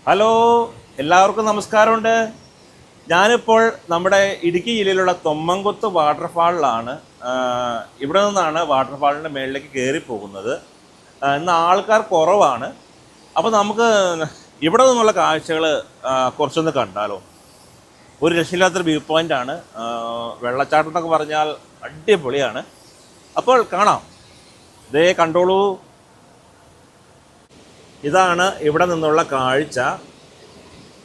Hello, എല്ലാവർക്കും നമസ്കാരമുണ്ട്. ഞാനിപ്പോൾ നമ്മുടെ ഇടുക്കി ജില്ലയിലുള്ള തൊമ്മൻകുത്ത് വാട്ടർഫാളിലാണ്. ഇവിടെ നിന്നാണ് വാട്ടർഫാളിൻ്റെ മേളിലേക്ക് കയറി പോകുന്നത്. ഇന്ന് ആൾക്കാർ കുറവാണ്. അപ്പോൾ നമുക്ക് ഇവിടെ നിന്നുള്ള കാഴ്ചകൾ കുറച്ചൊന്ന് കണ്ടാലോ. ഒരു രക്ഷയില്ലാത്തൊരു വ്യൂ പോയിൻ്റാണ്. വെള്ളച്ചാട്ടം എന്നൊക്കെ പറഞ്ഞാൽ അടിപൊളിയാണ്. അപ്പോൾ കാണാം. ദേ കണ്ടോളൂ, ഇതാണ് ഇവിടെ നിന്നുള്ള കാഴ്ച.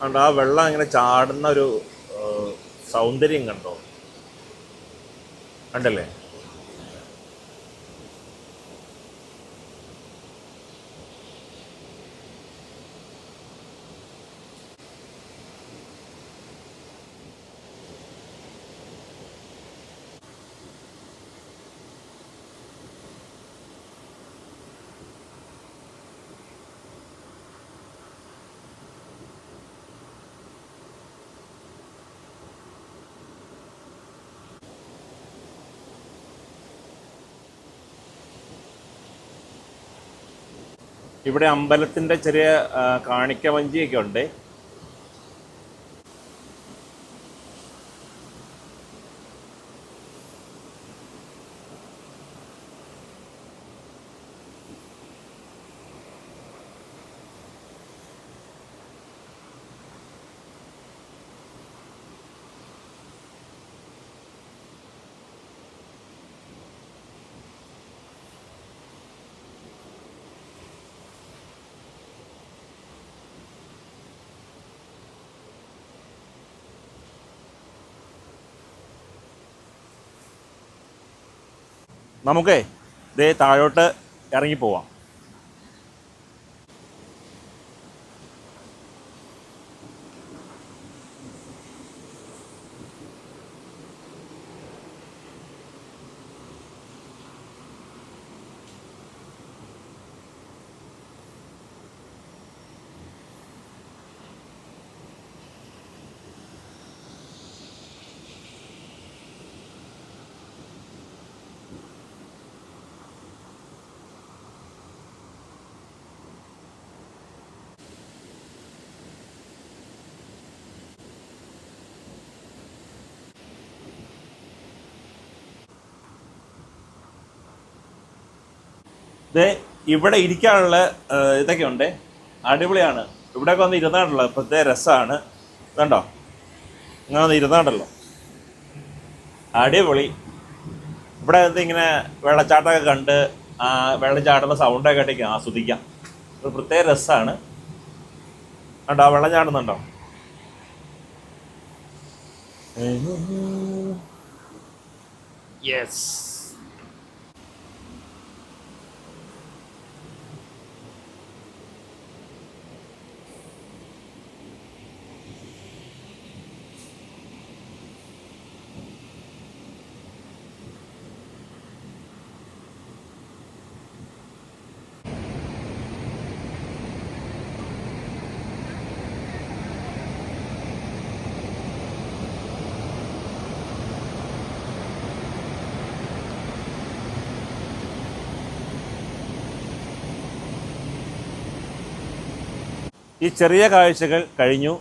കണ്ടോ, ആ വെള്ളം ഇങ്ങനെ ചാടുന്ന ഒരു സൗന്ദര്യം കണ്ടോ, കണ്ടല്ലേ? ഇവിടെ അമ്പലത്തിൻ്റെ ചെറിയ കാണിക്ക വഞ്ചിയൊക്കെ ഉണ്ട്. നമുക്കേ ദേ താഴോട്ട് ഇറങ്ങിപ്പോവാം. ഇത് ഇവിടെ ഇരിക്കാനുള്ള ഇതൊക്കെ ഉണ്ട്, അടിപൊളിയാണ്. ഇവിടെയൊക്കെ വന്ന് ഇരുന്നാണല്ലോ പ്രത്യേക രസമാണ്. ഇതുണ്ടോ, ഇങ്ങനെ വന്ന് ഇരുന്നാണ്ടല്ലോ അടിപൊളി. ഇവിടെ ഇങ്ങനെ വെള്ളച്ചാട്ടമൊക്കെ കണ്ട് വെള്ളം ചാടുന്ന സൗണ്ടൊക്കെ കേട്ടേക്ക് ആസ്വദിക്കാം. ഒരു പ്രത്യേക രസമാണ്. കണ്ടോ, വെള്ളം ചാടുന്നുണ്ടോ? യെസ്. ഈ ചെറിയ കാഴ്ചകൾ കഴിഞ്ഞു.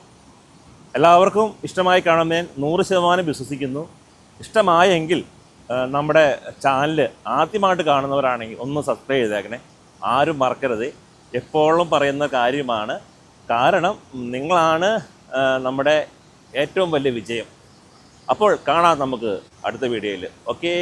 എല്ലാവർക്കും ഇഷ്ടമായി കാണുമെന്ന് ഞാൻ 100% വിശ്വസിക്കുന്നു. ഇഷ്ടമായെങ്കിൽ നമ്മുടെ ചാനൽ ആദ്യമായിട്ട് കാണുന്നവരാണെങ്കിൽ ഒന്ന് സബ്സ്ക്രൈബ് ചെയ്തേക്കണേ. ആരും മറക്കരുത്. എപ്പോഴും പറയുന്ന കാര്യമാണ്. കാരണം നിങ്ങളാണ് നമ്മുടെ ഏറ്റവും വലിയ വിജയം. അപ്പോൾ കാണാം നമുക്ക് അടുത്ത വീഡിയോയിൽ. ഓക്കേ.